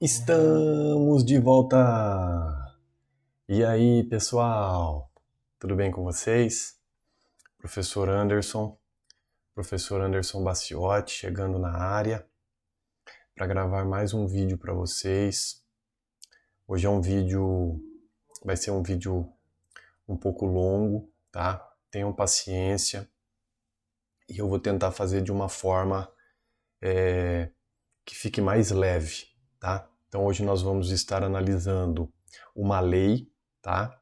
Estamos de volta! E aí, pessoal? Tudo bem com vocês? Professor Anderson Baciotti, chegando na área para gravar mais um vídeo para vocês. Hoje vai ser um vídeo um pouco longo, tá? Tenham paciência e eu vou tentar fazer de uma forma que fique mais leve, tá? Então hoje nós vamos estar analisando uma lei, tá?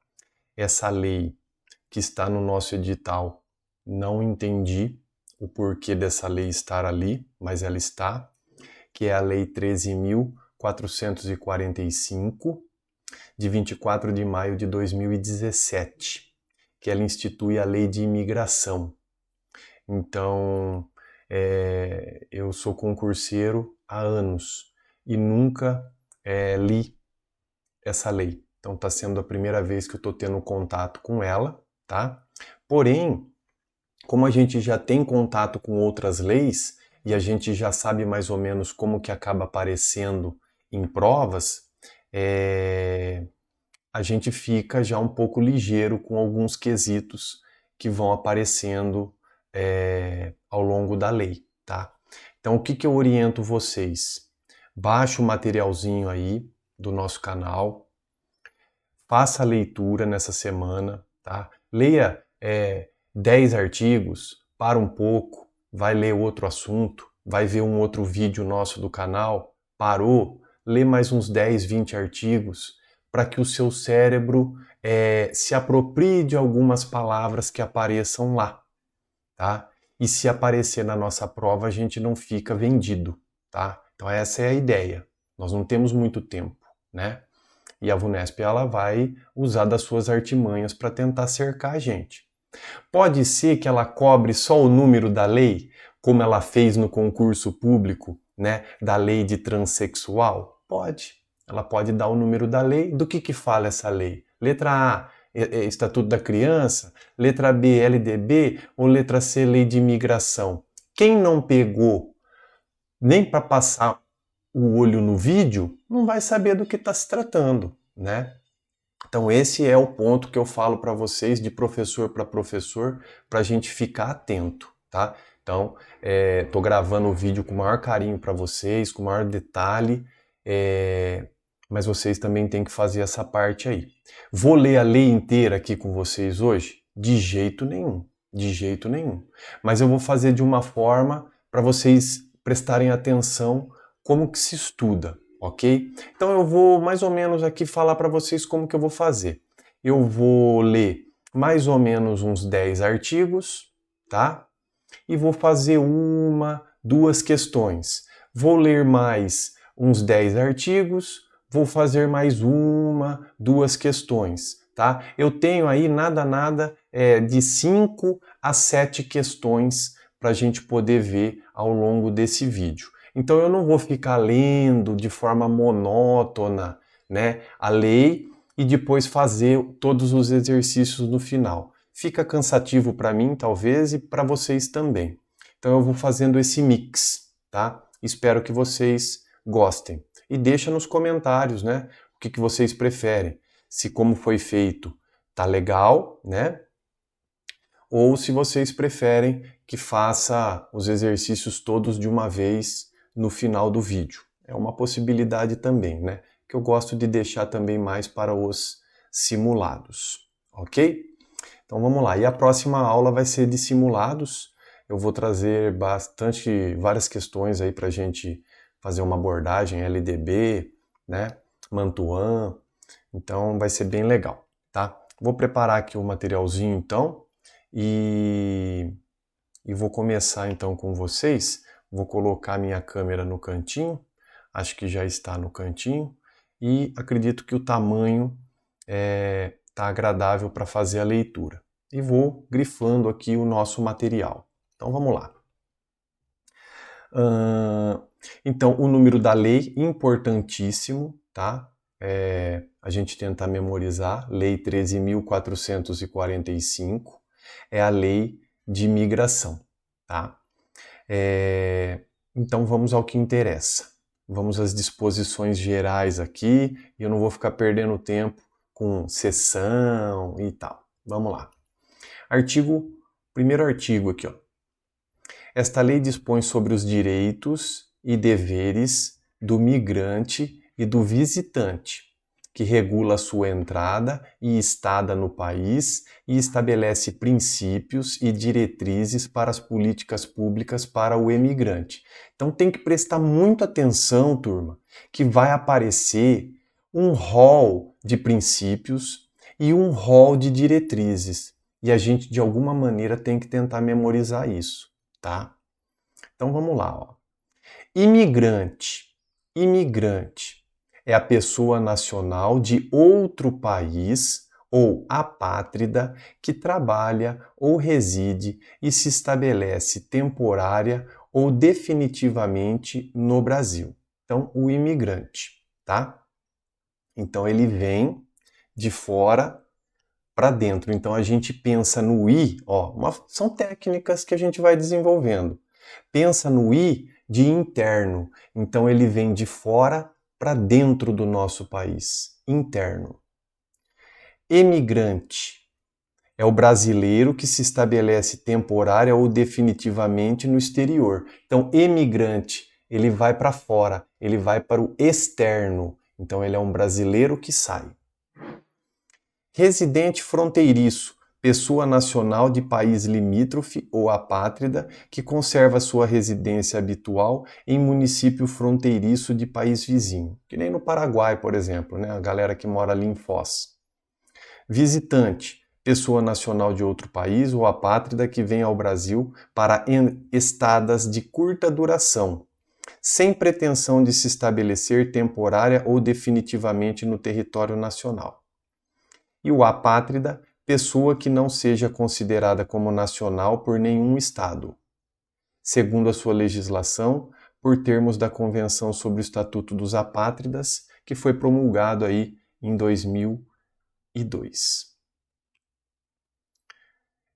Essa lei que está no nosso edital, não entendi o porquê dessa lei estar ali, mas ela está, que é a Lei 13.445, de 24 de maio de 2017, que ela institui a Lei de Imigração. Então, eu sou concurseiro há anos e nunca li essa lei. Então está sendo a primeira vez que eu estou tendo contato com ela, tá? Porém, como a gente já tem contato com outras leis e a gente já sabe mais ou menos como que acaba aparecendo em provas, a gente fica já um pouco ligeiro com alguns quesitos que vão aparecendo ao longo da lei, tá? Então, o que eu oriento vocês? Baixa o materialzinho aí do nosso canal, faça a leitura nessa semana, tá? Leia 10 artigos, para um pouco, vai ler outro assunto, vai ver um outro vídeo nosso do canal, parou, lê mais uns 10, 20 artigos, para que o seu cérebro se aproprie de algumas palavras que apareçam lá, tá? E se aparecer na nossa prova, a gente não fica vendido, tá? Então essa é a ideia. Nós não temos muito tempo, né? E a VUNESP ela vai usar das suas artimanhas para tentar cercar a gente. Pode ser que ela cobre só o número da lei, como ela fez no concurso público, né, da lei de transexual? Pode. Ela pode dar o número da lei. Do que fala essa lei? Letra A, Estatuto da Criança. Letra B, LDB. Ou letra C, Lei de Imigração. Quem não pegou nem para passar o olho no vídeo, não vai saber do que está se tratando, né? Então esse é o ponto que eu falo para vocês de professor para professor, para a gente ficar atento, tá? Então, tô gravando o vídeo com o maior carinho para vocês, com o maior detalhe, mas vocês também têm que fazer essa parte aí. Vou ler a lei inteira aqui com vocês hoje? De jeito nenhum, de jeito nenhum. Mas eu vou fazer de uma forma para vocês prestarem atenção como que se estuda, ok? Então eu vou mais ou menos aqui falar para vocês como que eu vou fazer. Eu vou ler mais ou menos uns 10 artigos, tá? E vou fazer uma, duas questões. Vou ler mais uns 10 artigos, vou fazer mais uma, duas questões, tá? Eu tenho aí nada de 5 a 7 questões para a gente poder ver ao longo desse vídeo. Então eu não vou ficar lendo de forma monótona, né, a lei e depois fazer todos os exercícios no final. Fica cansativo para mim, talvez, e para vocês também. Então eu vou fazendo esse mix, tá? Espero que vocês gostem. E deixa nos comentários, né, o que vocês preferem. Se como foi feito tá legal, né? Ou se vocês preferem que faça os exercícios todos de uma vez no final do vídeo. É uma possibilidade também, né? Que eu gosto de deixar também mais para os simulados, ok? Então vamos lá. E a próxima aula vai ser de simulados. Eu vou trazer várias questões aí para a gente fazer uma abordagem LDB, né? Mantuan. Então vai ser bem legal, tá? Vou preparar aqui o materialzinho então e vou começar então com vocês. Vou colocar minha câmera no cantinho. Acho que já está no cantinho e acredito que o tamanho está agradável para fazer a leitura. E vou grifando aqui o nosso material. Então vamos lá. Então, o número da lei, importantíssimo, tá? A gente tenta memorizar, Lei 13.445, é a lei de imigração, tá? Então vamos ao que interessa. Vamos às disposições gerais aqui, e eu não vou ficar perdendo tempo com seção e tal. Vamos lá. Primeiro artigo aqui, ó. Esta lei dispõe sobre os direitos e deveres do migrante e do visitante, que regula a sua entrada e estada no país e estabelece princípios e diretrizes para as políticas públicas para o emigrante. Então tem que prestar muita atenção, turma, que vai aparecer um rol de princípios e um rol de diretrizes. E a gente, de alguma maneira, tem que tentar memorizar isso, tá? Então vamos lá, ó. Imigrante. Imigrante é a pessoa nacional de outro país ou apátrida que trabalha ou reside e se estabelece temporária ou definitivamente no Brasil. Então, o imigrante, tá? Então, ele vem de fora para dentro. Então, a gente pensa no I, ó, são técnicas que a gente vai desenvolvendo. Pensa no I de interno. Então, ele vem de fora para dentro do nosso país, interno. Emigrante é o brasileiro que se estabelece temporária ou definitivamente no exterior. Então, emigrante, ele vai para fora, ele vai para o externo. Então, ele é um brasileiro que sai. Residente fronteiriço, pessoa nacional de país limítrofe ou apátrida que conserva sua residência habitual em município fronteiriço de país vizinho, que nem no Paraguai, por exemplo, né? A galera que mora ali em Foz. Visitante, pessoa nacional de outro país ou apátrida que vem ao Brasil para estadas de curta duração, sem pretensão de se estabelecer temporária ou definitivamente no território nacional. E o apátrida, pessoa que não seja considerada como nacional por nenhum Estado, segundo a sua legislação, por termos da Convenção sobre o Estatuto dos Apátridas, que foi promulgado aí em 2002.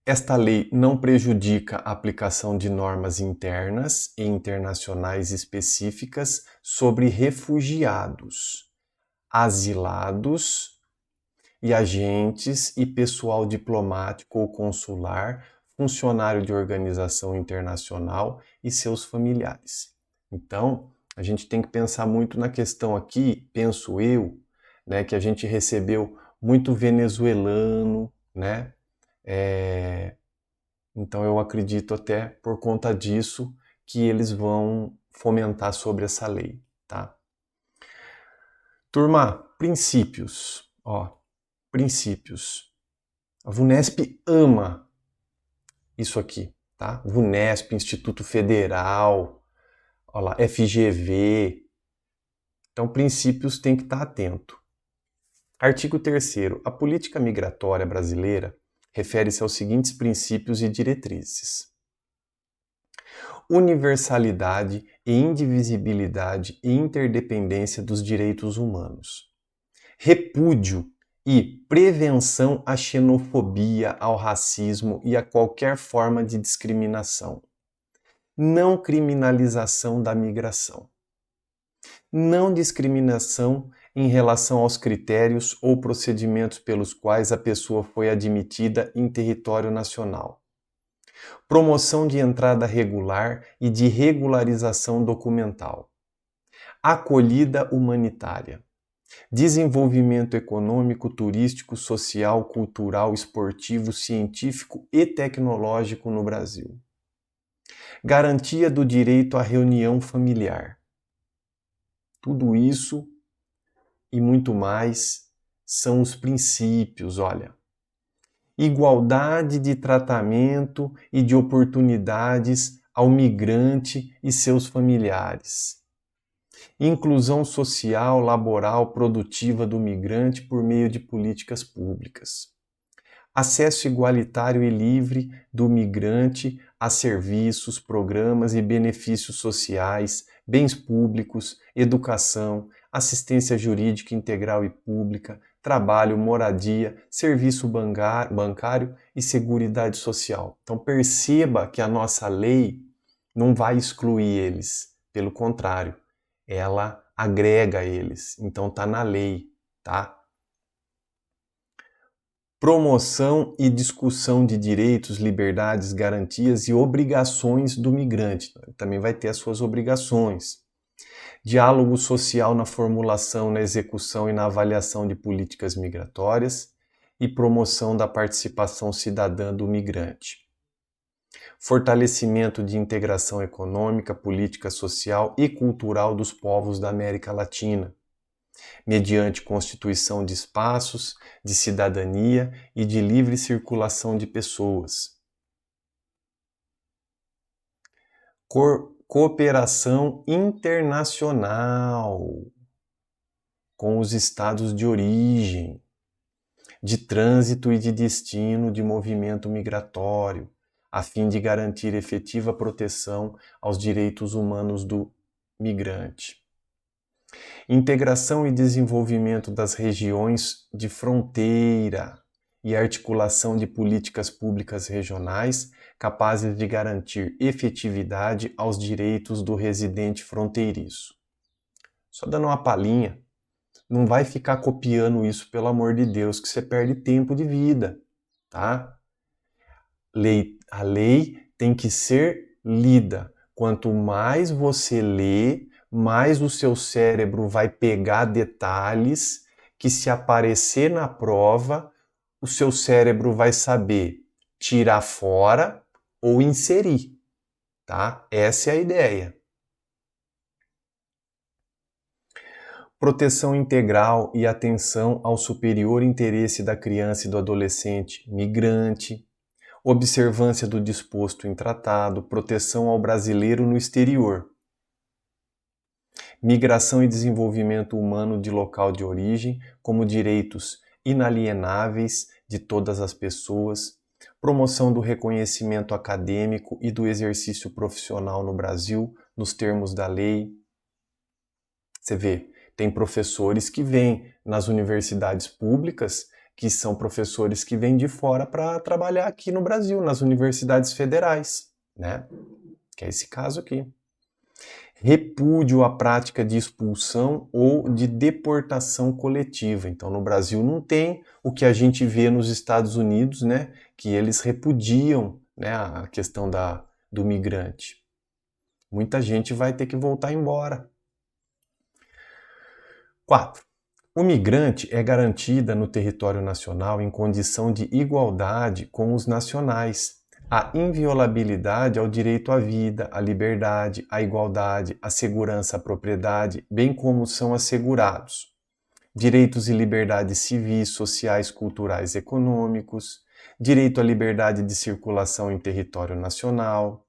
Esta lei não prejudica a aplicação de normas internas e internacionais específicas sobre refugiados, asilados e agentes e pessoal diplomático ou consular, funcionário de organização internacional e seus familiares. Então, a gente tem que pensar muito na questão aqui, penso eu, né, que a gente recebeu muito venezuelano, né? Então eu acredito até por conta disso que eles vão fomentar sobre essa lei, tá? Turma, princípios, ó. Princípios. A VUNESP ama isso aqui, tá? VUNESP, Instituto Federal, ó lá, FGV. Então, princípios tem que estar atento. Artigo 3º. A política migratória brasileira refere-se aos seguintes princípios e diretrizes: universalidade e indivisibilidade e interdependência dos direitos humanos. Repúdio e prevenção à xenofobia, ao racismo e a qualquer forma de discriminação. Não criminalização da migração. Não discriminação em relação aos critérios ou procedimentos pelos quais a pessoa foi admitida em território nacional. Promoção de entrada regular e de regularização documental. Acolhida humanitária. Desenvolvimento econômico, turístico, social, cultural, esportivo, científico e tecnológico no Brasil. Garantia do direito à reunião familiar. Tudo isso e muito mais são os princípios, olha. Igualdade de tratamento e de oportunidades ao migrante e seus familiares. Inclusão social, laboral, produtiva do migrante por meio de políticas públicas. Acesso igualitário e livre do migrante a serviços, programas e benefícios sociais, bens públicos, educação, assistência jurídica integral e pública, trabalho, moradia, serviço bancário e seguridade social. Então perceba que a nossa lei não vai excluir eles, pelo contrário, ela agrega eles, então está na lei, tá? Promoção e discussão de direitos, liberdades, garantias e obrigações do migrante. Também vai ter as suas obrigações. Diálogo social na formulação, na execução e na avaliação de políticas migratórias e promoção da participação cidadã do migrante. Fortalecimento de integração econômica, política, social e cultural dos povos da América Latina, mediante constituição de espaços de cidadania e de livre circulação de pessoas. Cooperação internacional com os estados de origem, de trânsito e de destino de movimento migratório, a fim de garantir efetiva proteção aos direitos humanos do migrante. Integração e desenvolvimento das regiões de fronteira e articulação de políticas públicas regionais capazes de garantir efetividade aos direitos do residente fronteiriço. Só dando uma palhinha, não vai ficar copiando isso, pelo amor de Deus, que você perde tempo de vida, tá? A lei tem que ser lida. Quanto mais você lê, mais o seu cérebro vai pegar detalhes que, se aparecer na prova, o seu cérebro vai saber tirar fora ou inserir, tá? Essa é a ideia. Proteção integral e atenção ao superior interesse da criança e do adolescente migrante, observância do disposto em tratado, proteção ao brasileiro no exterior, migração e desenvolvimento humano de local de origem como direitos inalienáveis de todas as pessoas, promoção do reconhecimento acadêmico e do exercício profissional no Brasil, nos termos da lei. Você vê, tem professores que vêm nas universidades públicas, que são professores que vêm de fora para trabalhar aqui no Brasil, nas universidades federais, né? Que é esse caso aqui. Repúdio à prática de expulsão ou de deportação coletiva. Então, no Brasil não tem o que a gente vê nos Estados Unidos, né? Que eles repudiam, né, a questão do migrante. Muita gente vai ter que voltar embora. 4. O migrante é garantida no território nacional em condição de igualdade com os nacionais. A inviolabilidade ao direito à vida, à liberdade, à igualdade, à segurança, à propriedade, bem como são assegurados direitos e liberdades civis, sociais, culturais e econômicos, direito à liberdade de circulação em território nacional,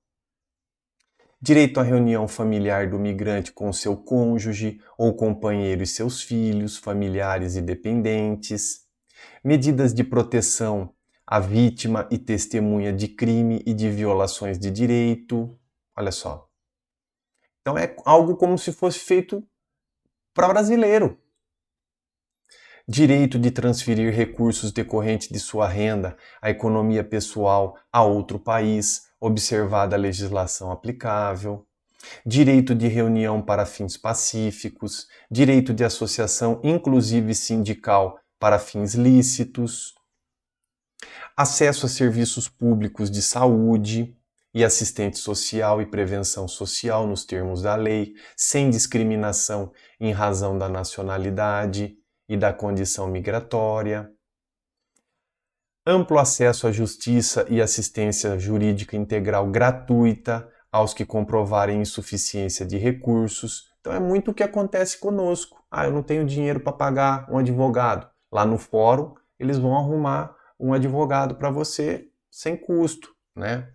direito à reunião familiar do migrante com seu cônjuge ou companheiro e seus filhos, familiares e dependentes, medidas de proteção à vítima e testemunha de crime e de violações de direito. Olha só. Então é algo como se fosse feito para brasileiro. Direito de transferir recursos decorrentes de sua renda, à economia pessoal a outro país, observada a legislação aplicável. Direito de reunião para fins pacíficos, direito de associação, inclusive sindical, para fins lícitos, acesso a serviços públicos de saúde e assistente social e prevenção social nos termos da lei, sem discriminação em razão da nacionalidade e da condição migratória. Amplo acesso à justiça e assistência jurídica integral gratuita aos que comprovarem insuficiência de recursos. Então é muito o que acontece conosco. Eu não tenho dinheiro para pagar um advogado. Lá no fórum, eles vão arrumar um advogado para você sem custo, né?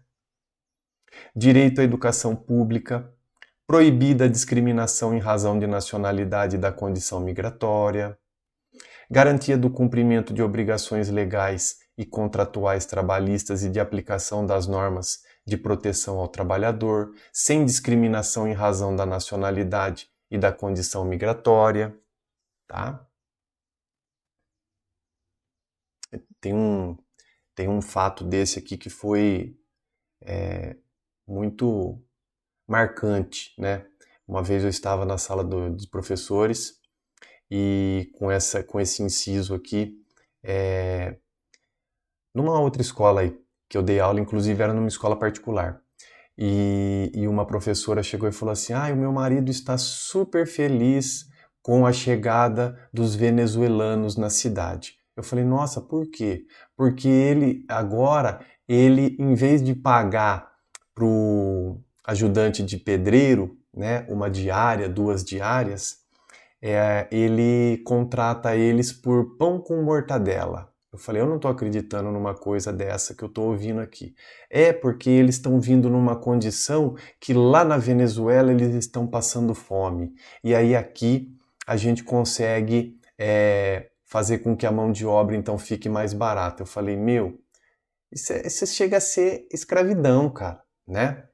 Direito à educação pública, proibida a discriminação em razão de nacionalidade e da condição migratória, garantia do cumprimento de obrigações legais e contratuais trabalhistas e de aplicação das normas de proteção ao trabalhador, sem discriminação em razão da nacionalidade e da condição migratória, tá? Tem um fato desse aqui que foi muito marcante, né? Uma vez eu estava na sala dos professores e com esse inciso aqui, numa outra escola aí, que eu dei aula, inclusive era numa escola particular. E uma professora chegou e falou assim: o meu marido está super feliz com a chegada dos venezuelanos na cidade. Eu falei: nossa, por quê? Porque ele, em vez de pagar para o ajudante de pedreiro, né, uma diária, 2 diárias, ele contrata eles por pão com mortadela. Eu falei: eu não estou acreditando numa coisa dessa que eu estou ouvindo aqui. É porque eles estão vindo numa condição que lá na Venezuela eles estão passando fome. E aí aqui a gente consegue fazer com que a mão de obra então fique mais barata. Eu falei: meu, isso chega a ser escravidão, cara, né?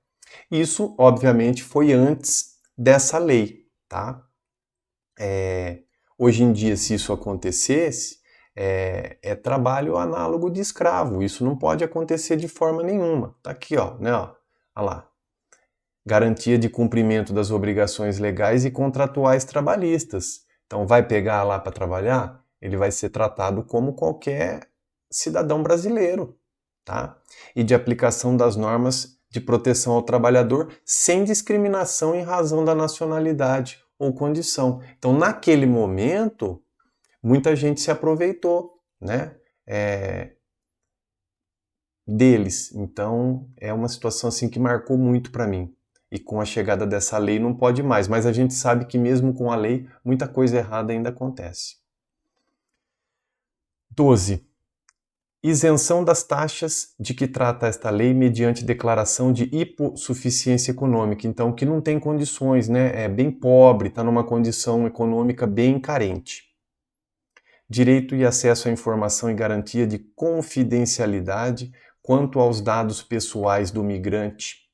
Isso, obviamente, foi antes dessa lei, tá? Hoje em dia, se isso acontecesse, é trabalho análogo de escravo. Isso não pode acontecer de forma nenhuma. Tá aqui, ó, né? Ó, olha lá. Garantia de cumprimento das obrigações legais e contratuais trabalhistas. Então, vai pegar lá para trabalhar, ele vai ser tratado como qualquer cidadão brasileiro, tá? E de aplicação das normas de proteção ao trabalhador sem discriminação em razão da nacionalidade ou condição. Então, naquele momento, muita gente se aproveitou, né, deles. Então, é uma situação assim que marcou muito para mim. E com a chegada dessa lei não pode mais, mas a gente sabe que mesmo com a lei, muita coisa errada ainda acontece. 12. Isenção das taxas de que trata esta lei mediante declaração de hipossuficiência econômica. Então, que não tem condições, né? É bem pobre, está numa condição econômica bem carente. Direito e acesso à informação e garantia de confidencialidade quanto aos dados pessoais do migrante.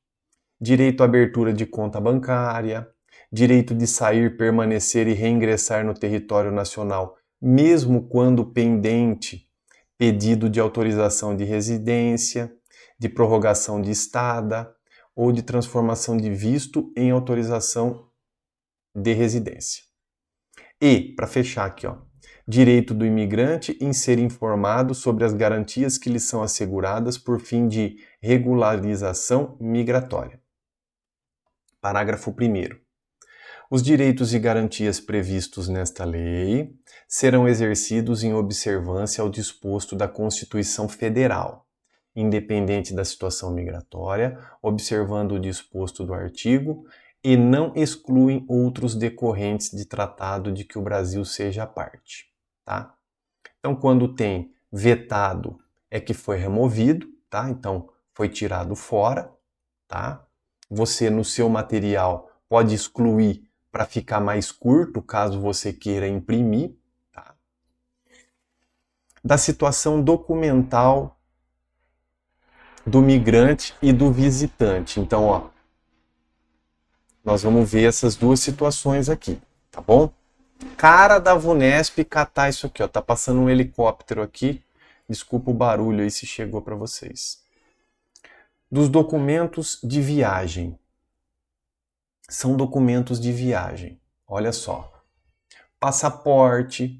Direito à abertura de conta bancária. Direito de sair, permanecer e reingressar no território nacional, mesmo quando pendente pedido de autorização de residência, de prorrogação de estada ou de transformação de visto em autorização de residência. E, para fechar aqui, ó, direito do imigrante em ser informado sobre as garantias que lhe são asseguradas por fim de regularização migratória. Parágrafo 1º. Os direitos e garantias previstos nesta lei serão exercidos em observância ao disposto da Constituição Federal, independente da situação migratória, observando o disposto do artigo, e não excluem outros decorrentes de tratado de que o Brasil seja parte. Tá? Então, quando tem vetado, é que foi removido, tá? Então, foi tirado fora. Tá? Você, no seu material, pode excluir para ficar mais curto, caso você queira imprimir, tá? Da situação documental do migrante e do visitante. Então, ó, nós vamos ver essas duas situações aqui, tá bom? Cara da VUNESP catar isso aqui, ó, tá passando um helicóptero aqui, desculpa o barulho aí se chegou para vocês. Dos documentos de viagem. São documentos de viagem. Olha só. Passaporte,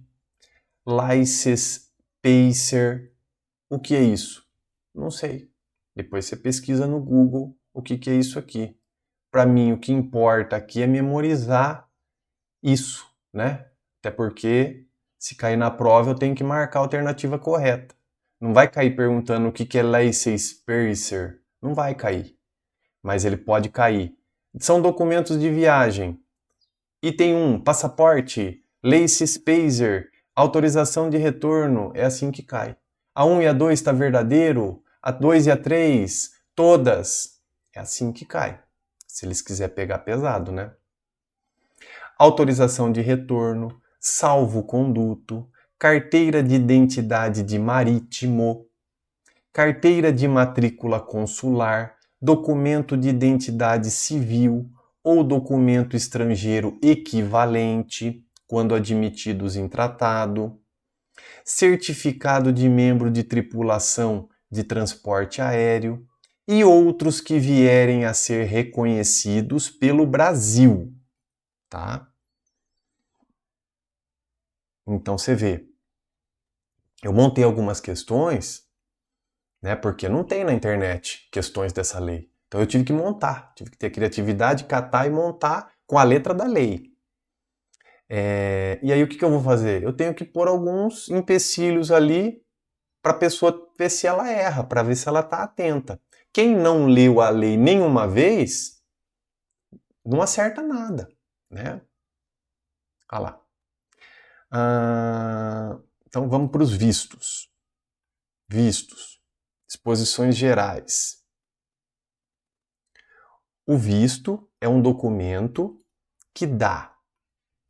license, pacer. O que é isso? Não sei. Depois você pesquisa no Google o que é isso aqui. Para mim, o que importa aqui é memorizar isso, né? Até porque, se cair na prova, eu tenho que marcar a alternativa correta. Não vai cair perguntando o que é license, pacer. Não vai cair. Mas ele pode cair. São documentos de viagem. Item 1, passaporte, license pacer, autorização de retorno, é assim que cai. A 1 e a 2 está verdadeiro, a 2 e a 3, todas, é assim que cai. Se eles quiserem pegar pesado, né? Autorização de retorno, salvo-conduto, carteira de identidade de marítimo, carteira de matrícula consular, documento de identidade civil ou documento estrangeiro equivalente, quando admitidos em tratado, certificado de membro de tripulação de transporte aéreo e outros que vierem a ser reconhecidos pelo Brasil, tá? Então você vê, eu montei algumas questões, né? Porque não tem na internet questões dessa lei. Então eu tive que montar, tive que ter criatividade, catar e montar com a letra da lei. E aí o que eu vou fazer? Eu tenho que pôr alguns empecilhos ali para a pessoa ver se ela erra, para ver se ela está atenta. Quem não leu a lei nenhuma vez, não acerta nada, né? Olha lá. Então vamos para os vistos. Vistos. Disposições gerais. O visto é um documento que dá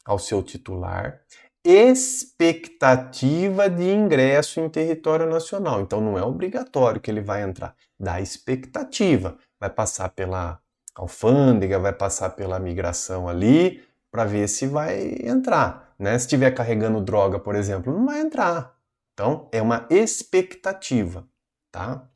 ao seu titular expectativa de ingresso em território nacional. Então não é obrigatório que ele vai entrar. Dá expectativa. Vai passar pela alfândega, vai passar pela migração ali para ver se vai entrar. Né? Se estiver carregando droga, por exemplo, não vai entrar. Então é uma expectativa. Tá?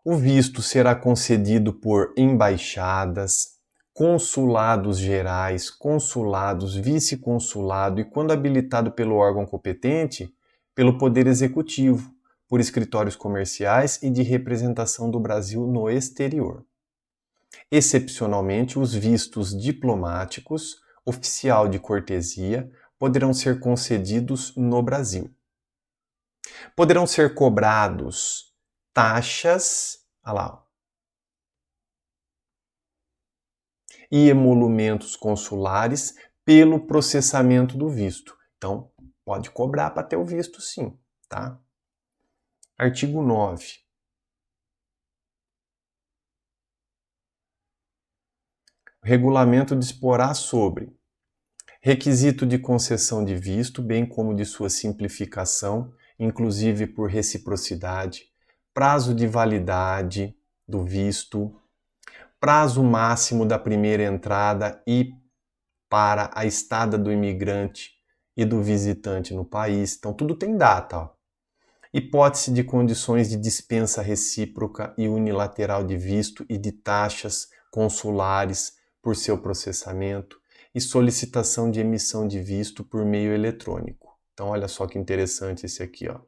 O visto será concedido por embaixadas, consulados gerais, consulados, vice-consulado e, quando habilitado pelo órgão competente, pelo Poder Executivo, por escritórios comerciais e de representação do Brasil no exterior. Excepcionalmente, os vistos diplomáticos, oficial de cortesia, poderão ser concedidos no Brasil. Poderão ser cobrados taxas, olha lá, e emolumentos consulares pelo processamento do visto. Então, pode cobrar para ter o visto sim, tá? Artigo 9. O regulamento disporá sobre requisito de concessão de visto, bem como de sua simplificação, inclusive por reciprocidade, prazo de validade do visto, prazo máximo da primeira entrada e para a estada do imigrante e do visitante no país. Então, tudo tem data. Ó. Hipótese de condições de dispensa recíproca e unilateral de visto e de taxas consulares por seu processamento e solicitação de emissão de visto por meio eletrônico. Então, olha só que interessante esse aqui. Ó.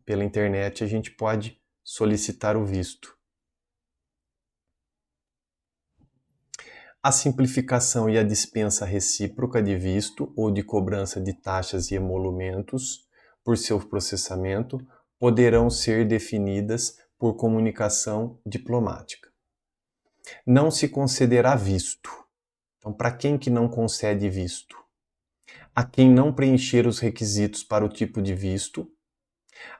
Pela internet, a gente pode solicitar o visto. A simplificação e a dispensa recíproca de visto ou de cobrança de taxas e emolumentos por seu processamento poderão ser definidas por comunicação diplomática. Não se concederá visto. Então, para quem que não concede visto? A quem não preencher os requisitos para o tipo de visto,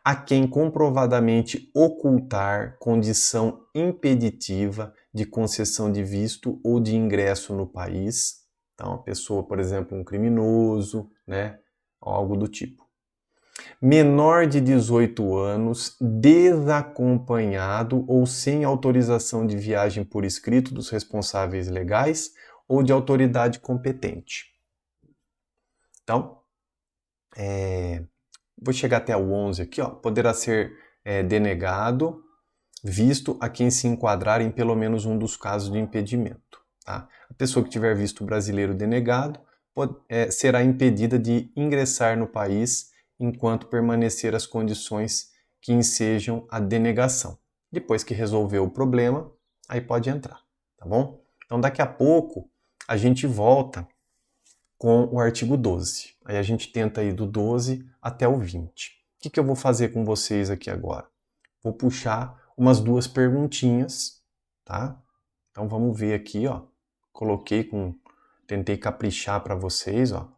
a quem comprovadamente ocultar condição impeditiva de concessão de visto ou de ingresso no país. Então, a pessoa, por exemplo, um criminoso, né, algo do tipo. Menor de 18 anos, desacompanhado ou sem autorização de viagem por escrito dos responsáveis legais ou de autoridade competente. Então, vou chegar até o 11 aqui, ó. Poderá ser denegado visto a quem se enquadrar em pelo menos um dos casos de impedimento. Tá? A pessoa que tiver visto brasileiro denegado será impedida de ingressar no país enquanto permanecer as condições que ensejam a denegação. Depois que resolver o problema, aí pode entrar, tá bom? Então daqui a pouco a gente volta com o artigo 12. Aí a gente tenta ir do 12 até o 20. O que eu vou fazer com vocês aqui agora? Vou puxar umas duas perguntinhas, tá? Então vamos ver aqui, ó. Tentei caprichar para vocês, ó.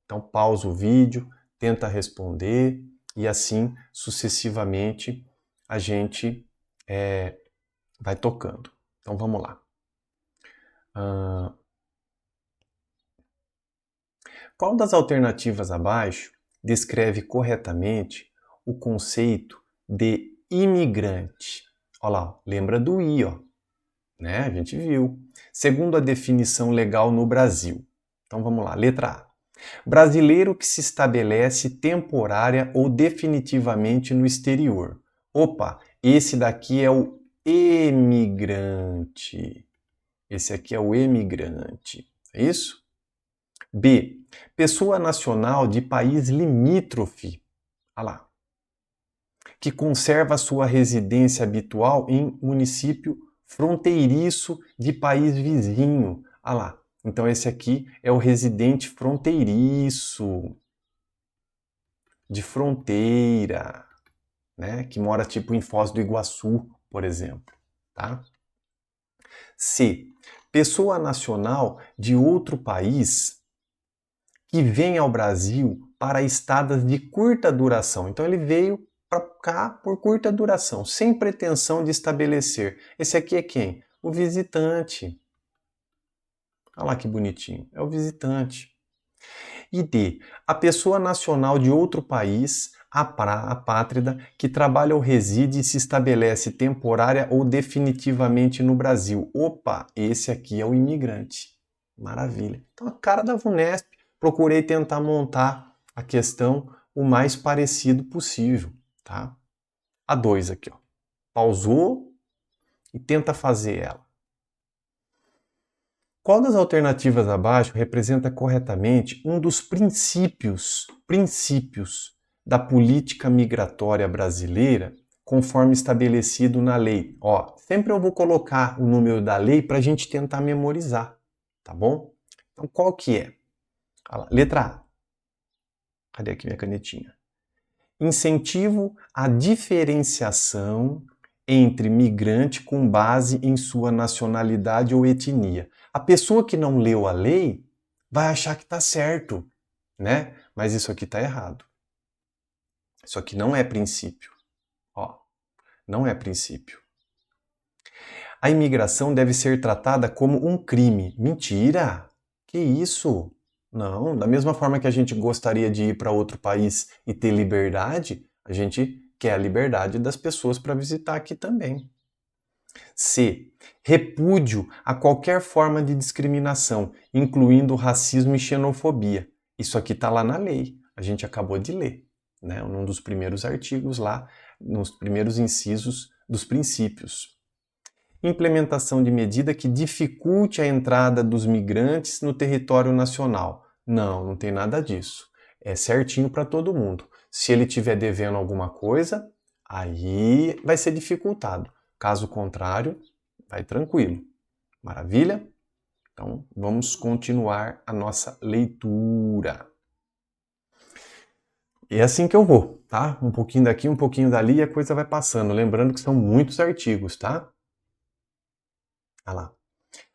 Então pausa o vídeo, tenta responder e assim sucessivamente a gente vai tocando. Então vamos lá. Qual das alternativas abaixo descreve corretamente o conceito de imigrante? Olha lá, lembra do I, ó, né? A gente viu. Segundo a definição legal no Brasil. Então vamos lá, letra A. Brasileiro que se estabelece temporária ou definitivamente no exterior. Opa, esse daqui é o emigrante. Esse aqui é o emigrante. É isso? B. Pessoa nacional de país limítrofe. Olha lá. Que conserva sua residência habitual em município fronteiriço de país vizinho. Olha lá. Então esse aqui é o residente fronteiriço, de fronteira, né? Que mora tipo em Foz do Iguaçu, por exemplo, tá? C. Pessoa nacional de outro país que vem ao Brasil para estadas de curta duração. Então ele veio para cá por curta duração, sem pretensão de estabelecer. Esse aqui é quem? O visitante. Olha lá que bonitinho. É o visitante. E D. A pessoa nacional de outro país, apátrida, que trabalha ou reside e se estabelece temporária ou definitivamente no Brasil. Opa, esse aqui é o imigrante. Maravilha. Então, a cara da VUNESP, procurei tentar montar a questão o mais parecido possível, tá? A 2 aqui, ó. Pausou e tenta fazer ela. Qual das alternativas abaixo representa corretamente um dos princípios da política migratória brasileira, conforme estabelecido na lei? Ó, sempre eu vou colocar o número da lei para a gente tentar memorizar, tá bom? Então, qual que é? Letra A. Cadê aqui minha canetinha? Incentivo à diferenciação entre migrante com base em sua nacionalidade ou etnia. A pessoa que não leu a lei vai achar que está certo, né? Mas isso aqui está errado. Isso aqui não é princípio. Ó, não é princípio. A imigração deve ser tratada como um crime. Mentira! Que isso? Não, da mesma forma que a gente gostaria de ir para outro país e ter liberdade, a gente quer a liberdade das pessoas para visitar aqui também. C. Repúdio a qualquer forma de discriminação, incluindo racismo e xenofobia. Isso aqui está lá na lei, a gente acabou de ler, né? Num dos primeiros artigos lá, nos primeiros incisos dos princípios. Implementação de medida que dificulte a entrada dos migrantes no território nacional. Não, não tem nada disso. É certinho para todo mundo. Se ele estiver devendo alguma coisa, aí vai ser dificultado. Caso contrário, vai tranquilo. Maravilha? Então, vamos continuar a nossa leitura. E é assim que eu vou, tá? Um pouquinho daqui, um pouquinho dali e a coisa vai passando. Lembrando que são muitos artigos, tá? Olha lá.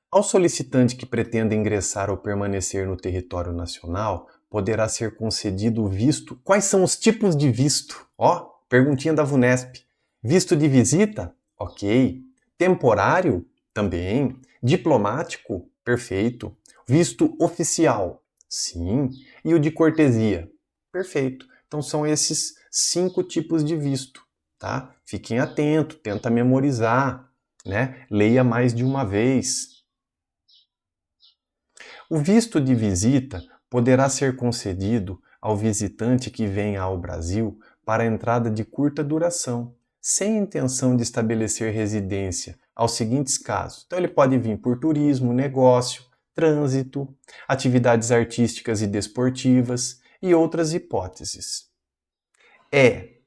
Ao solicitante que pretenda ingressar ou permanecer no território nacional, poderá ser concedido o visto. Quais são os tipos de visto? Ó, perguntinha da VUNESP. Visto de visita? Ok. Temporário? Também. Diplomático? Perfeito. Visto oficial? Sim. E o de cortesia? Perfeito. Então são esses 5 tipos de visto, tá? Fiquem atentos, tenta memorizar, né? Leia mais de uma vez. O visto de visita poderá ser concedido ao visitante que venha ao Brasil para entrada de curta duração, sem intenção de estabelecer residência, aos seguintes casos. Então ele pode vir por turismo, negócio, trânsito, atividades artísticas e desportivas e outras hipóteses. É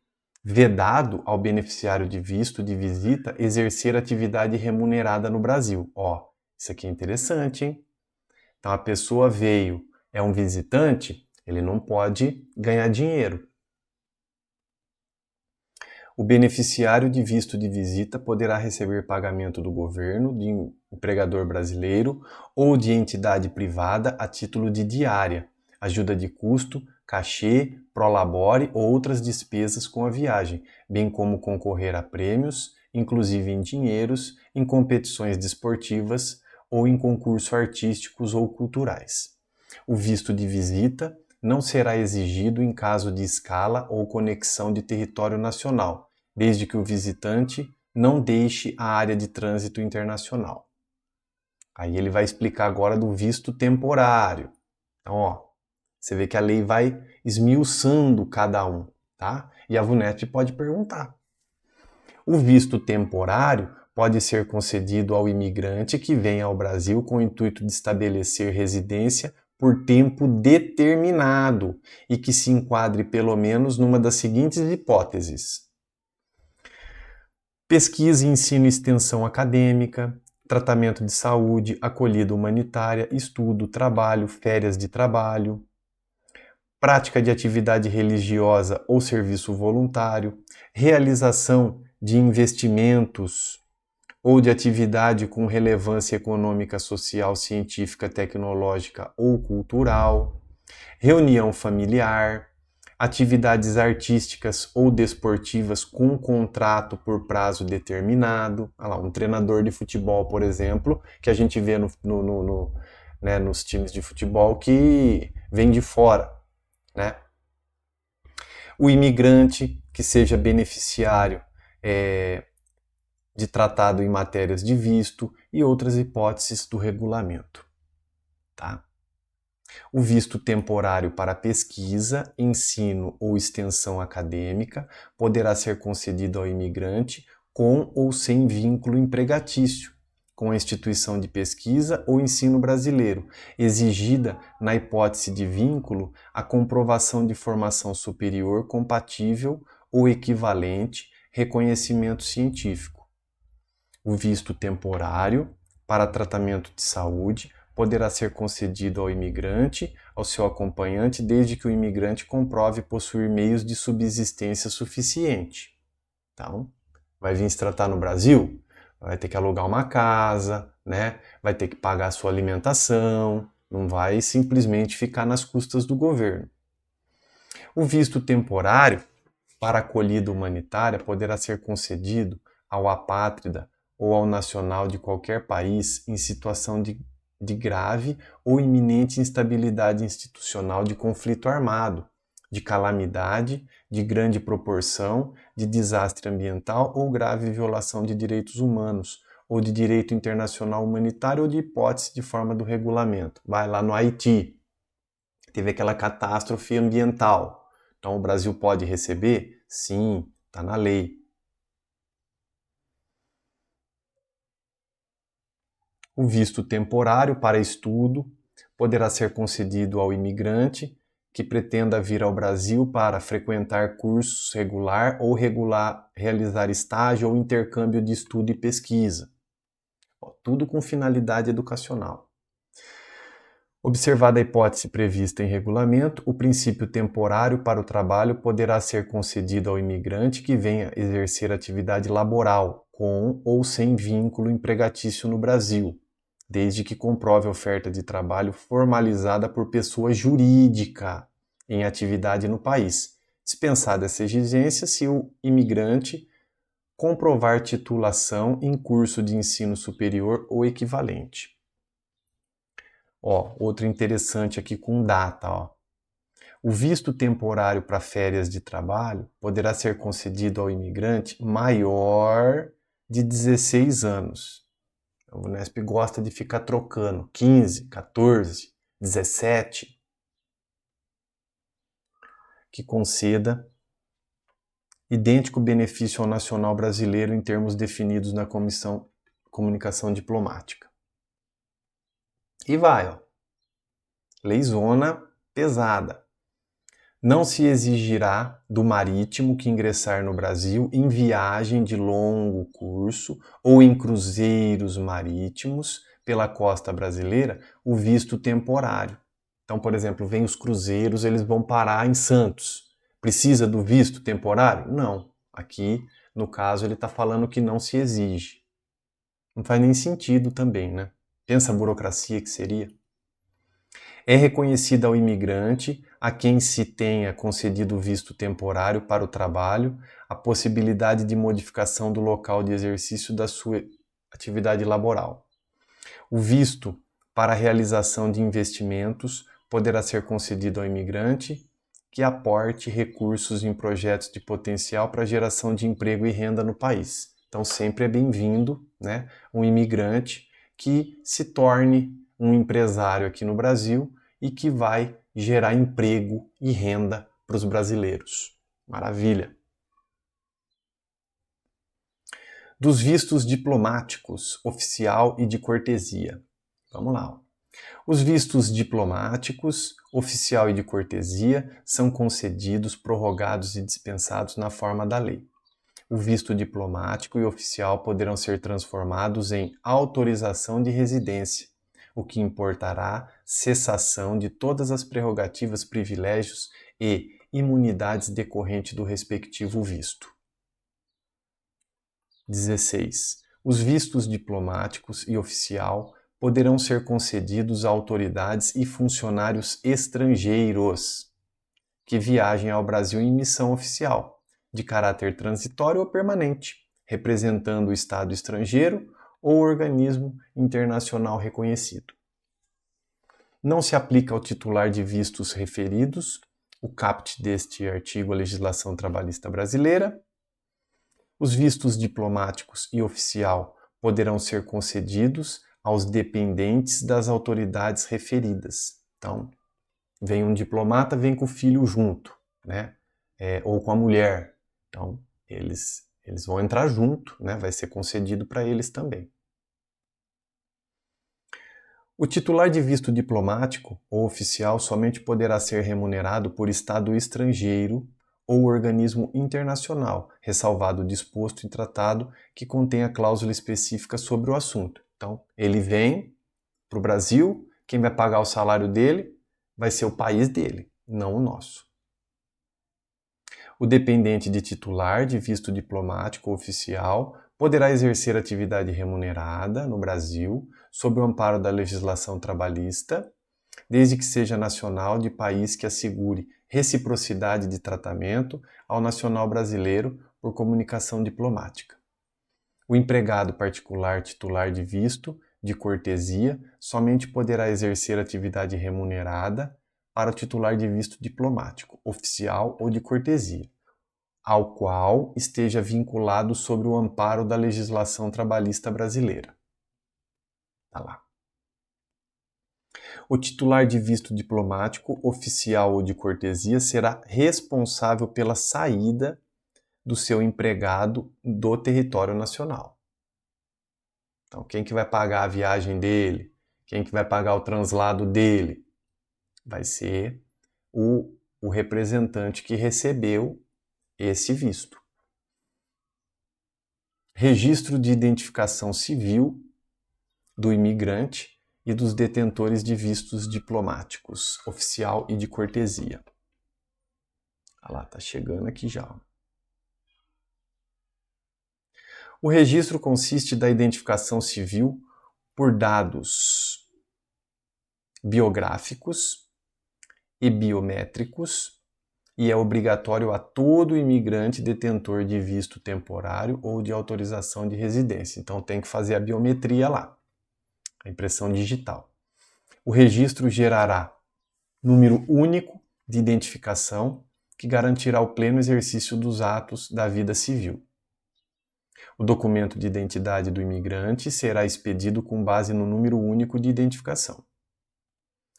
vedado ao beneficiário de visto de visita exercer atividade remunerada no Brasil. Ó, isso aqui é interessante, hein? Então a pessoa veio, é um visitante, ele não pode ganhar dinheiro. O beneficiário de visto de visita poderá receber pagamento do governo, de empregador brasileiro ou de entidade privada a título de diária, ajuda de custo, cachê, prolabore ou outras despesas com a viagem, bem como concorrer a prêmios, inclusive em dinheiros, em competições desportivas ou em concursos artísticos ou culturais. O visto de visita não será exigido em caso de escala ou conexão de território nacional, desde que o visitante não deixe a área de trânsito internacional. Aí ele vai explicar agora do visto temporário. Então, ó, você vê que a lei vai esmiuçando cada um, tá? E a VUNESP pode perguntar. O visto temporário pode ser concedido ao imigrante que venha ao Brasil com o intuito de estabelecer residência por tempo determinado e que se enquadre pelo menos numa das seguintes hipóteses: pesquisa, ensino e extensão acadêmica, tratamento de saúde, acolhida humanitária, estudo, trabalho, férias de trabalho, prática de atividade religiosa ou serviço voluntário, realização de investimentos ou de atividade com relevância econômica, social, científica, tecnológica ou cultural, reunião familiar, atividades artísticas ou desportivas com contrato por prazo determinado. Olha lá, um treinador de futebol, por exemplo, que a gente vê né, nos times de futebol que vem de fora, né? O imigrante que seja beneficiário de tratado em matérias de visto e outras hipóteses do regulamento. Tá? O visto temporário para pesquisa, ensino ou extensão acadêmica poderá ser concedido ao imigrante com ou sem vínculo empregatício com a instituição de pesquisa ou ensino brasileiro, exigida, na hipótese de vínculo, a comprovação de formação superior compatível ou equivalente, reconhecimento científico. O visto temporário para tratamento de saúde poderá ser concedido ao imigrante, ao seu acompanhante, desde que o imigrante comprove possuir meios de subsistência suficiente. Então, vai vir se tratar no Brasil? Vai ter que alugar uma casa, né? Vai ter que pagar a sua alimentação, não vai simplesmente ficar nas custas do governo. O visto temporário para acolhida humanitária poderá ser concedido ao apátrida ou ao nacional de qualquer país em situação de grave ou iminente instabilidade institucional, de conflito armado, de calamidade, de grande proporção, de desastre ambiental ou grave violação de direitos humanos, ou de direito internacional humanitário ou de hipótese de forma do regulamento. Vai lá no Haiti, teve aquela catástrofe ambiental. Então o Brasil pode receber? Sim, está na lei. O visto temporário para estudo poderá ser concedido ao imigrante que pretenda vir ao Brasil para frequentar cursos regular ou realizar estágio ou intercâmbio de estudo e pesquisa. Tudo com finalidade educacional. Observada a hipótese prevista em regulamento, o princípio temporário para o trabalho poderá ser concedido ao imigrante que venha exercer atividade laboral, com ou sem vínculo empregatício no Brasil, desde que comprove a oferta de trabalho formalizada por pessoa jurídica em atividade no país, dispensada essa exigência se o imigrante comprovar titulação em curso de ensino superior ou equivalente. Outro interessante aqui com data. O visto temporário para férias de trabalho poderá ser concedido ao imigrante maior de 16 anos. O Unesp gosta de ficar trocando 15, 14, 17, que conceda idêntico benefício ao nacional brasileiro em termos definidos na Comissão de Comunicação Diplomática. E vai, leizona pesada. Não se exigirá do marítimo que ingressar no Brasil em viagem de longo curso ou em cruzeiros marítimos pela costa brasileira o visto temporário. Então, por exemplo, vem os cruzeiros, eles vão parar em Santos. Precisa do visto temporário? Não. Aqui, no caso, ele está falando que não se exige. Não faz nem sentido também, né? Pensa a burocracia que seria. É reconhecida ao imigrante, a quem se tenha concedido visto temporário para o trabalho, a possibilidade de modificação do local de exercício da sua atividade laboral. O visto para a realização de investimentos poderá ser concedido ao imigrante que aporte recursos em projetos de potencial para geração de emprego e renda no país. Então sempre é bem-vindo, né, um imigrante que se torne um empresário aqui no Brasil e que vai gerar emprego e renda para os brasileiros. Maravilha! dos vistos diplomáticos, oficial e de cortesia. Vamos lá. Os vistos diplomáticos, oficial e de cortesia são concedidos, prorrogados e dispensados na forma da lei. O visto diplomático e oficial poderão ser transformados em autorização de residência, o que importará cessação de todas as prerrogativas, privilégios e imunidades decorrentes do respectivo visto. 16. Os vistos diplomáticos e oficial poderão ser concedidos a autoridades e funcionários estrangeiros que viajem ao Brasil em missão oficial, de caráter transitório ou permanente, representando o Estado estrangeiro ou organismo internacional reconhecido. Não se aplica ao titular de vistos referidos o caput deste artigo à legislação trabalhista brasileira. Os vistos diplomáticos e oficial poderão ser concedidos aos dependentes das autoridades referidas. Então, vem um diplomata, vem com o filho junto, né? Ou com a mulher. Então, eles vão entrar junto, né? Vai ser concedido para eles também. O titular de visto diplomático ou oficial somente poderá ser remunerado por Estado estrangeiro ou organismo internacional, ressalvado o disposto em tratado que contenha cláusula específica sobre o assunto. Então, ele vem para o Brasil, quem vai pagar o salário dele vai ser o país dele, não o nosso. O dependente de titular de visto diplomático ou oficial poderá exercer atividade remunerada no Brasil sob o amparo da legislação trabalhista, desde que seja nacional de país que assegure reciprocidade de tratamento ao nacional brasileiro por comunicação diplomática. O empregado particular titular de visto de cortesia somente poderá exercer atividade remunerada para o titular de visto diplomático, oficial ou de cortesia, ao qual esteja vinculado sob o amparo da legislação trabalhista brasileira. Tá lá. O titular de visto diplomático, oficial ou de cortesia será responsável pela saída do seu empregado do território nacional. Então, quem que vai pagar a viagem dele? Quem que vai pagar o translado dele? Vai ser o representante que recebeu esse visto. Registro de identificação civil do imigrante e dos detentores de vistos diplomáticos, oficial e de cortesia. Olha lá, tá chegando aqui já. O registro consiste da identificação civil por dados biográficos e biométricos e é obrigatório a todo imigrante detentor de visto temporário ou de autorização de residência. Então tem que fazer a biometria lá, a impressão digital. O registro gerará número único de identificação que garantirá o pleno exercício dos atos da vida civil. O documento de identidade do imigrante será expedido com base no número único de identificação.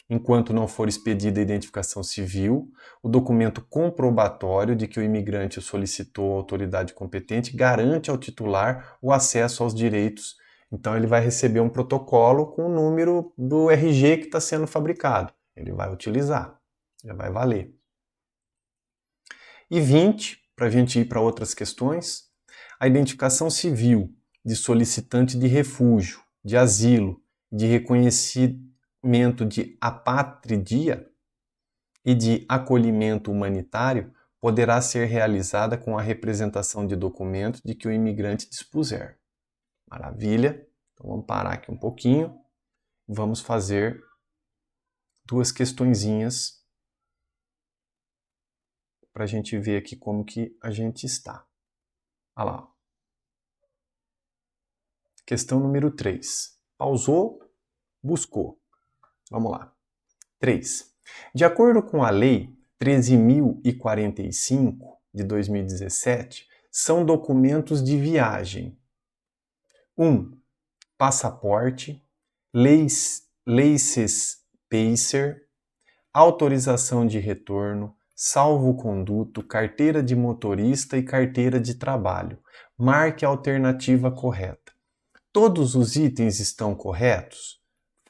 Enquanto não for expedida a identificação civil, o documento comprobatório de que o imigrante o solicitou à autoridade competente garante ao titular o acesso aos direitos. Então ele vai receber um protocolo com o número do RG que está sendo fabricado. Ele vai utilizar, já vai valer. E 20, para a gente ir para outras questões, a identificação civil de solicitante de refúgio, de asilo, de reconhecimento de apátridia e de acolhimento humanitário poderá ser realizada com a representação de documentos de que o imigrante dispuser. Maravilha! Então vamos parar aqui um pouquinho e vamos fazer duas questõezinhas para a gente ver aqui como que a gente está. Olha lá. Questão número 3. Pausou, buscou. Vamos lá. 3. De acordo com a Lei 13.045 de 2017, são documentos de viagem. 1. Passaporte, Laissez-Passer, autorização de retorno, salvo-conduto, carteira de motorista e carteira de trabalho. Marque a alternativa correta. Todos os itens estão corretos?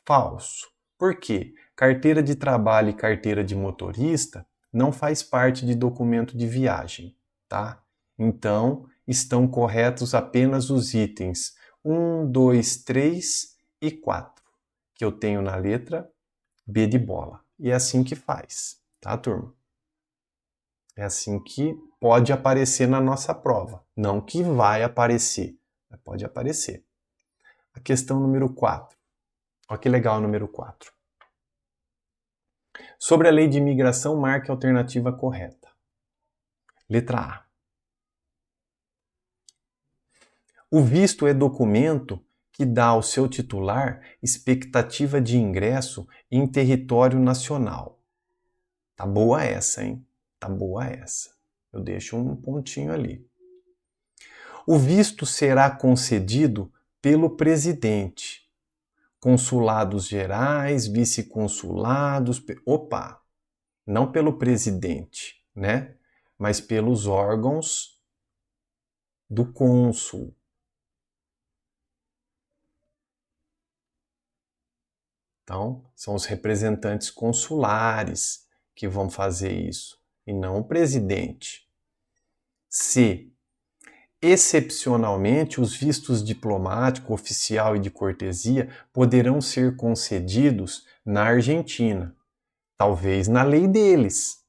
Falso. Por quê? Carteira de trabalho e carteira de motorista não faz parte de documento de viagem, tá? Então, estão corretos apenas os itens 1, 2, 3 e 4, que eu tenho na letra B de bola. E é assim que faz, tá, turma? É assim que pode aparecer na nossa prova. Não que vai aparecer, mas pode aparecer. A questão número 4. Olha que legal o número 4. Sobre a lei de imigração, marque a alternativa correta. Letra A. O visto é documento que dá ao seu titular expectativa de ingresso em território nacional. Tá boa essa, hein? Tá boa essa. Eu deixo um pontinho ali. O visto será concedido pelo presidente. Consulados gerais, vice-consulados... Opa! Não pelo presidente, né? Mas pelos órgãos do cônsul. Então, são os representantes consulares que vão fazer isso, e não o presidente. C. Excepcionalmente, os vistos diplomático, oficial e de cortesia poderão ser concedidos na Argentina. Talvez na lei deles.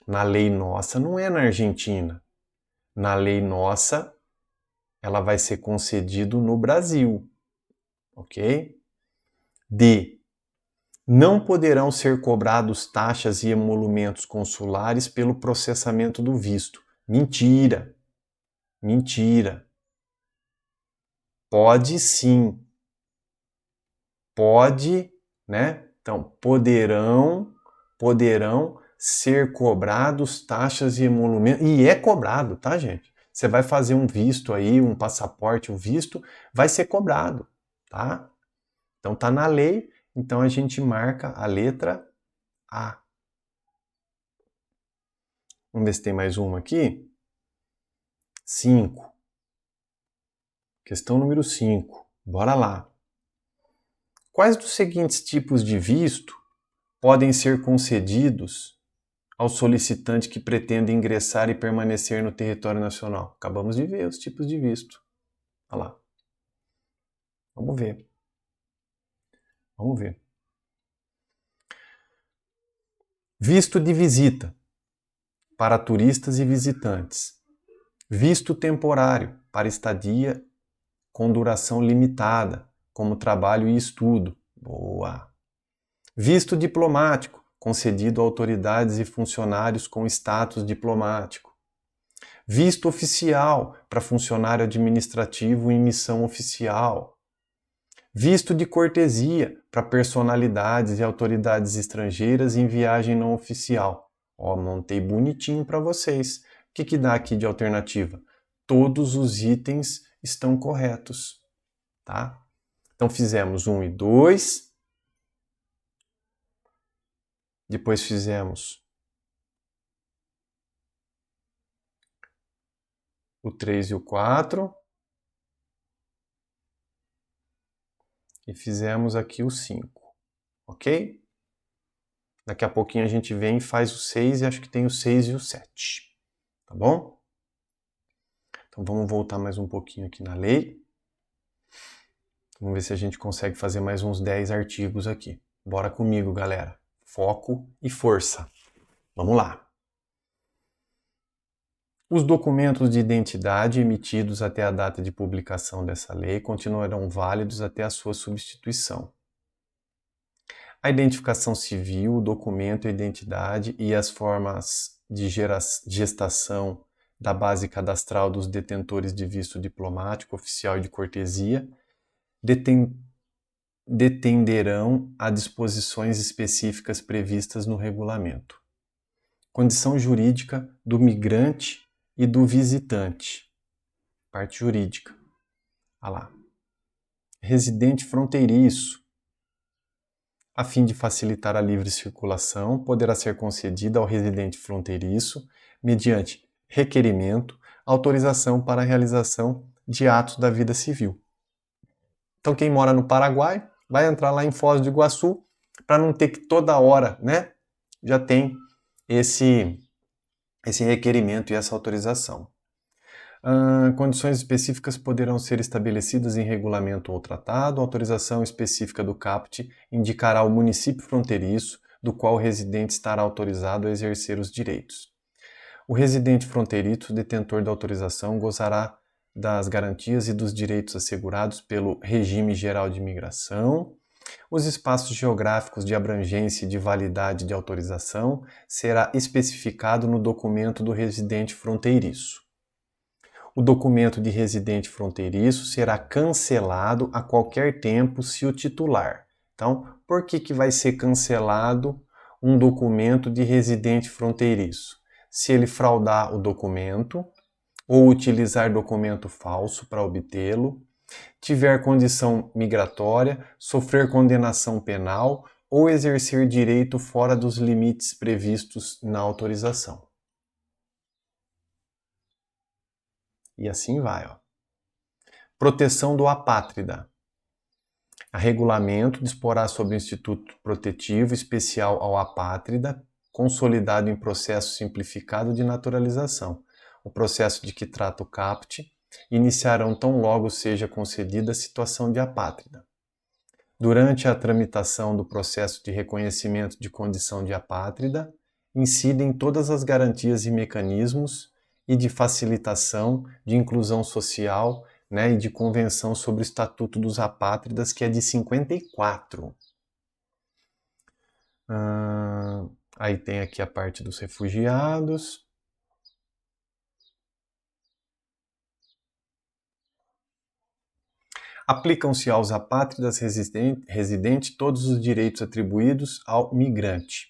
Na lei nossa não é na Argentina. Na lei nossa, ela vai ser concedido no Brasil. Ok? D. Não poderão ser cobrados taxas e emolumentos consulares pelo processamento do visto. Mentira! Mentira! Pode sim. Pode, né? Então, poderão ser cobrados taxas e emolumentos. E é cobrado, tá, gente? Você vai fazer um visto aí, um passaporte, um visto, vai ser cobrado, tá? Então tá na lei, então a gente marca a letra A. Vamos ver se tem mais uma aqui. 5. Questão número 5. Bora lá. Quais dos seguintes tipos de visto podem ser concedidos ao solicitante que pretende ingressar e permanecer no território nacional? Acabamos de ver os tipos de visto. Olha lá. Vamos ver. Vamos ver. Visto de visita para turistas e visitantes. Visto temporário para estadia com duração limitada, como trabalho e estudo. Boa. Visto diplomático, concedido a autoridades e funcionários com status diplomático. Visto oficial para funcionário administrativo em missão oficial. Visto de cortesia para personalidades e autoridades estrangeiras em viagem não oficial. Ó, montei bonitinho para vocês. O que dá aqui de alternativa? Todos os itens estão corretos, tá? Então fizemos 1 e 2. Depois fizemos o 3 e o 4. E fizemos aqui o 5, ok? Daqui a pouquinho a gente vem e faz o 6 e acho que tem o 6 e o 7, tá bom? Então vamos voltar mais um pouquinho aqui na lei. Vamos ver se a gente consegue fazer mais uns 10 artigos aqui. Bora comigo, galera. Foco e força. Vamos lá. Os documentos de identidade emitidos até a data de publicação dessa lei continuarão válidos até a sua substituição. A identificação civil, o documento, a identidade e as formas de gestação da base cadastral dos detentores de visto diplomático, oficial e de cortesia detenderão a disposições específicas previstas no regulamento. Condição jurídica do migrante e do visitante. Parte jurídica. Olha lá. Residente fronteiriço. a fim de facilitar a livre circulação, poderá ser concedida ao residente fronteiriço, mediante requerimento, autorização para a realização de atos da vida civil. Então, quem mora no Paraguai vai entrar lá em Foz do Iguaçu para não ter que toda hora, né? Já tem esse requerimento e essa autorização. Condições específicas poderão ser estabelecidas em regulamento ou tratado. A autorização específica do CAPT indicará o município fronteiriço do qual o residente estará autorizado a exercer os direitos. O residente fronteiriço, detentor da autorização, gozará das garantias e dos direitos assegurados pelo Regime Geral de Imigração. Os espaços geográficos de abrangência e de validade de autorização será especificado no documento do residente fronteiriço. O documento de residente fronteiriço será cancelado a qualquer tempo se o titular. Então, por que vai ser cancelado um documento de residente fronteiriço? Se ele fraudar o documento ou utilizar documento falso para obtê-lo, tiver condição migratória, sofrer condenação penal ou exercer direito fora dos limites previstos na autorização. E assim vai. Ó. Proteção do apátrida. A regulamento disporá sobre o Instituto Protetivo Especial ao Apátrida, consolidado em processo simplificado de naturalização. O processo de que trata o CAPT iniciarão tão logo seja concedida a situação de apátrida. Durante a tramitação do processo de reconhecimento de condição de apátrida, incidem todas as garantias e mecanismos e de facilitação de inclusão social, né, e de convenção sobre o Estatuto dos Apátridas, que é de 54. Aí tem aqui a parte dos refugiados. Aplicam-se aos apátridas residentes todos os direitos atribuídos ao migrante.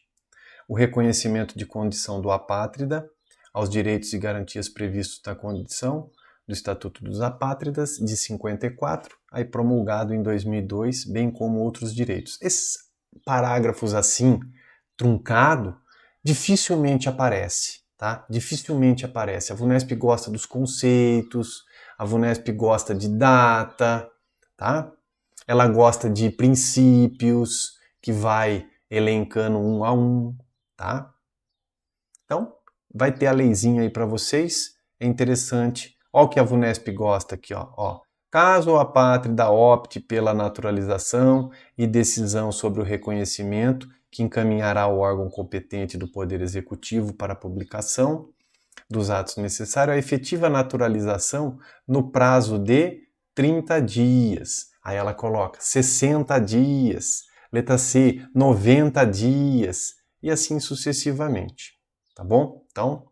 O reconhecimento de condição do apátrida, aos direitos e garantias previstos na condição do Estatuto dos Apátridas, de 54, aí promulgado em 2002, bem como outros direitos. Esses parágrafos assim, truncado, dificilmente aparece, tá? Dificilmente aparece. A VUNESP gosta dos conceitos, a VUNESP gosta de data, tá? Ela gosta de princípios, que vai elencando um a um, tá? Então, vai ter a leizinha aí para vocês, é interessante. Olha o que a VUNESP gosta aqui, ó. Caso o apátrida opte pela naturalização e decisão sobre o reconhecimento, que encaminhará ao órgão competente do Poder Executivo para a publicação dos atos necessários, a efetiva naturalização no prazo de 30 dias. Aí ela coloca 60 dias, letra C, 90 dias, e assim sucessivamente, tá bom? Então,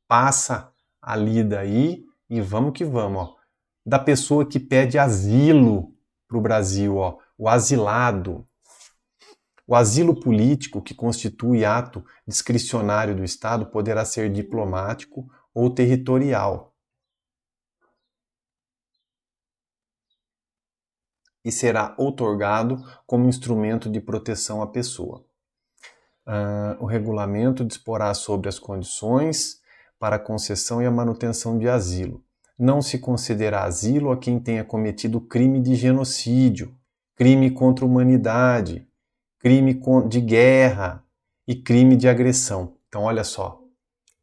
passa a lida aí e vamos que vamos, ó. Da pessoa que pede asilo para o Brasil, ó, o asilado. O asilo político, que constitui ato discricionário do Estado, poderá ser diplomático ou territorial e será outorgado como instrumento de proteção à pessoa. O regulamento disporá sobre as condições para a concessão e a manutenção de asilo. Não se concederá asilo a quem tenha cometido crime de genocídio, crime contra a humanidade, crime de guerra e crime de agressão. Então, olha só,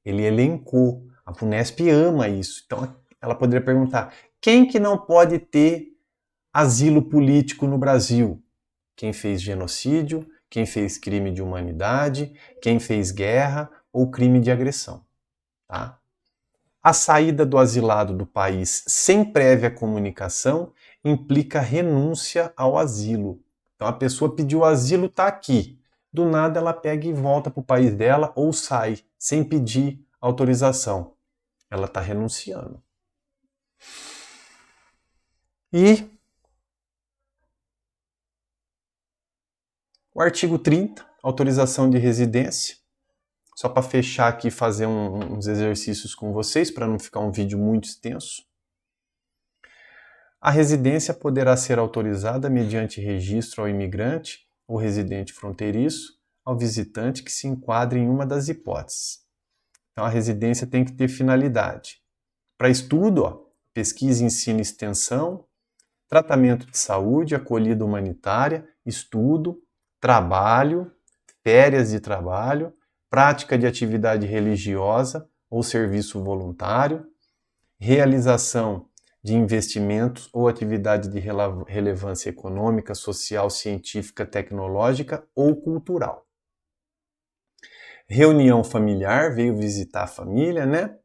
ele elencou. A VUNESP ama isso. Então, ela poderia perguntar, quem que não pode ter asilo político no Brasil? Quem fez genocídio, quem fez crime de humanidade, quem fez guerra ou crime de agressão. Tá? A saída do asilado do país sem prévia comunicação implica renúncia ao asilo. Então a pessoa pediu asilo, está aqui. Do nada ela pega e volta para o país dela ou sai, sem pedir autorização. Ela está renunciando. E o artigo 30, autorização de residência. Só para fechar aqui e fazer uns exercícios com vocês, para não ficar um vídeo muito extenso. A residência poderá ser autorizada mediante registro ao imigrante ou residente fronteiriço ao visitante que se enquadre em uma das hipóteses. Então, a residência tem que ter finalidade. Para estudo, ó, pesquisa, ensino e extensão, tratamento de saúde, acolhida humanitária, estudo, trabalho, férias de trabalho, prática de atividade religiosa ou serviço voluntário, realização de investimentos ou atividade de relevância econômica, social, científica, tecnológica ou cultural. Reunião familiar, veio visitar a família, né?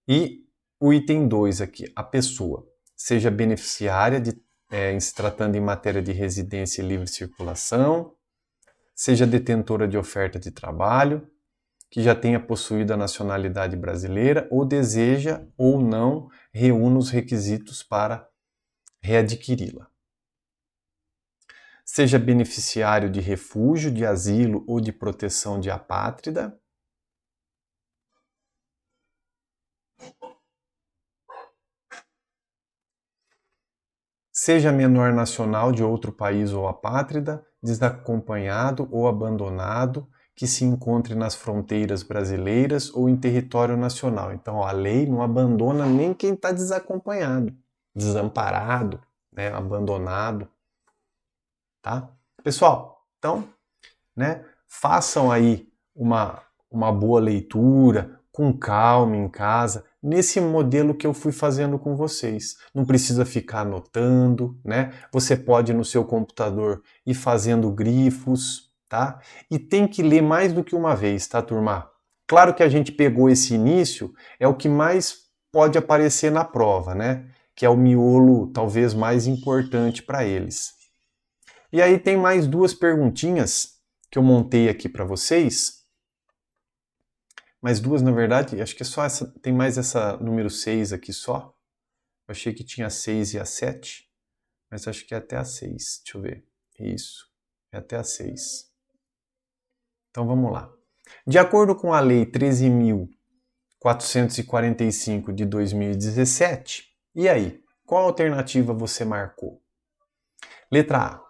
E o item 2 aqui, a pessoa seja beneficiária em se tratando em matéria de residência e livre circulação, seja detentora de oferta de trabalho, que já tenha possuído a nacionalidade brasileira ou deseja ou não reúna os requisitos para readquiri-la. Seja beneficiário de refúgio, de asilo ou de proteção de apátrida. Seja menor nacional de outro país ou apátrida, desacompanhado ou abandonado, que se encontre nas fronteiras brasileiras ou em território nacional. Então, a lei não abandona nem quem está desacompanhado, desamparado, né, abandonado. Tá? Pessoal, então, né, façam aí uma boa leitura, com calma em casa, nesse modelo que eu fui fazendo com vocês. Não precisa ficar anotando, né? Você pode no seu computador ir fazendo grifos, tá? E tem que ler mais do que uma vez, tá, turma? Claro que a gente pegou esse início, é o que mais pode aparecer na prova, né? Que é o miolo talvez mais importante para eles. E aí tem mais duas perguntinhas que eu montei aqui para vocês. Mais duas, na verdade, acho que é só essa, tem mais essa número 6 aqui só. Eu achei que tinha a 6 e a 7, mas acho que é até a 6. Deixa eu ver. Isso, é até a 6. Então vamos lá. De acordo com a Lei 13.445 de 2017, e aí? Qual alternativa você marcou? Letra A.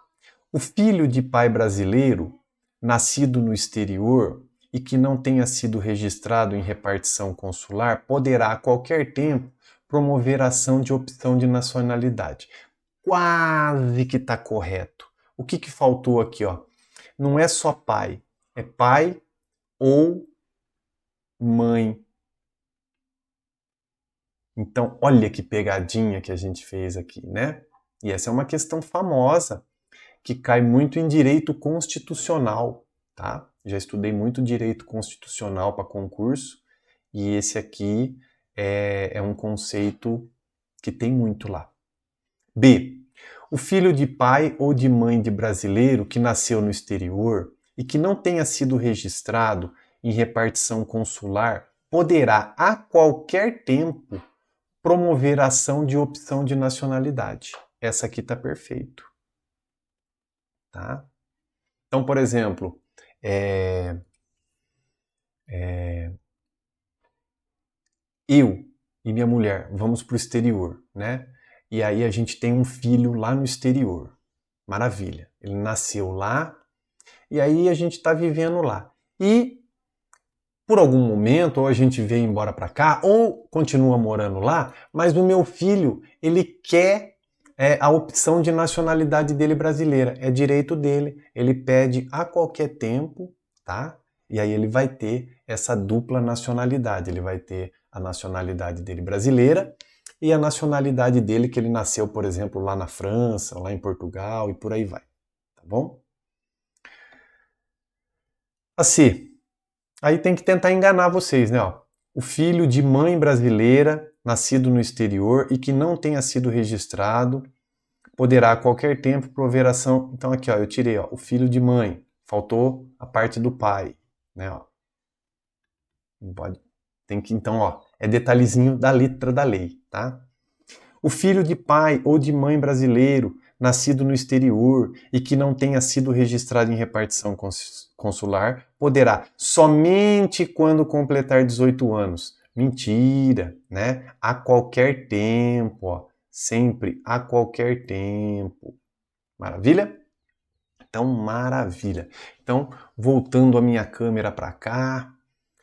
O filho de pai brasileiro, nascido no exterior e que não tenha sido registrado em repartição consular, poderá a qualquer tempo promover ação de opção de nacionalidade. Quase que está correto. O que faltou aqui? Ó? Não é só pai, é pai ou mãe. Então, olha que pegadinha que a gente fez aqui, né? E essa é uma questão famosa, que cai muito em direito constitucional, tá? Já estudei muito direito constitucional para concurso e esse aqui é um conceito que tem muito lá. B. O filho de pai ou de mãe de brasileiro que nasceu no exterior e que não tenha sido registrado em repartição consular poderá, a qualquer tempo, promover ação de opção de nacionalidade. Essa aqui está perfeito. Tá? Então, por exemplo, eu e minha mulher vamos para o exterior, né? E aí a gente tem um filho lá no exterior. Maravilha. Ele nasceu lá e aí a gente está vivendo lá. E por algum momento, ou a gente veio embora para cá, ou continua morando lá, mas o meu filho, ele quer a opção de nacionalidade dele brasileira. É direito dele. Ele pede a qualquer tempo, tá? E aí ele vai ter essa dupla nacionalidade. Ele vai ter a nacionalidade dele brasileira e a nacionalidade dele que ele nasceu, por exemplo, lá na França, lá em Portugal e por aí vai. Tá bom? Assim, aí tem que tentar enganar vocês, né? Ó, o filho de mãe brasileira, nascido no exterior e que não tenha sido registrado, poderá a qualquer tempo prover ação. Então aqui, ó, eu tirei, ó, o filho de mãe. Faltou a parte do pai, né? Ó. Pode. Tem que, então, ó, é detalhezinho da letra da lei, tá? O filho de pai ou de mãe brasileiro, nascido no exterior e que não tenha sido registrado em repartição consular, poderá, somente quando completar 18 anos. Mentira, né? A qualquer tempo, ó. Sempre a qualquer tempo. Maravilha? Então, maravilha. Então, voltando a minha câmera para cá,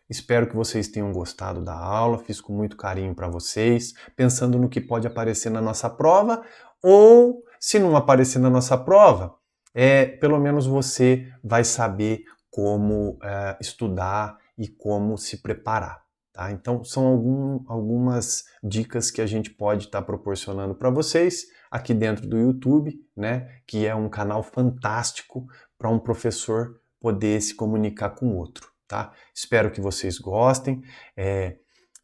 espero que vocês tenham gostado da aula, fiz com muito carinho para vocês, pensando no que pode aparecer na nossa prova, ou se não aparecer na nossa prova, pelo menos você vai saber como estudar e como se preparar. Tá? Então, são algumas dicas que a gente pode estar proporcionando para vocês aqui dentro do YouTube, né? Que é um canal fantástico para um professor poder se comunicar com o outro. Tá? Espero que vocês gostem.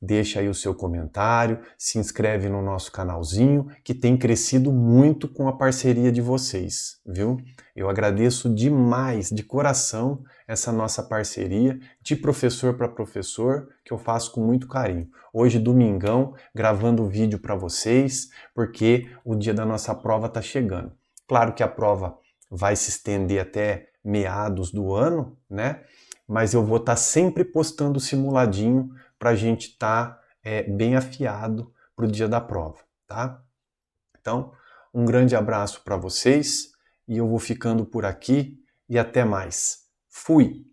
Deixa aí o seu comentário, se inscreve no nosso canalzinho, que tem crescido muito com a parceria de vocês, viu? Eu agradeço demais, de coração, essa nossa parceria de professor para professor, que eu faço com muito carinho. Hoje, domingão, gravando vídeo para vocês, porque o dia da nossa prova está chegando. Claro que a prova vai se estender até meados do ano, né? Mas eu vou estar sempre postando simuladinho para a gente estar bem afiado para o dia da prova, tá? Então, um grande abraço para vocês e eu vou ficando por aqui e até mais. Fui!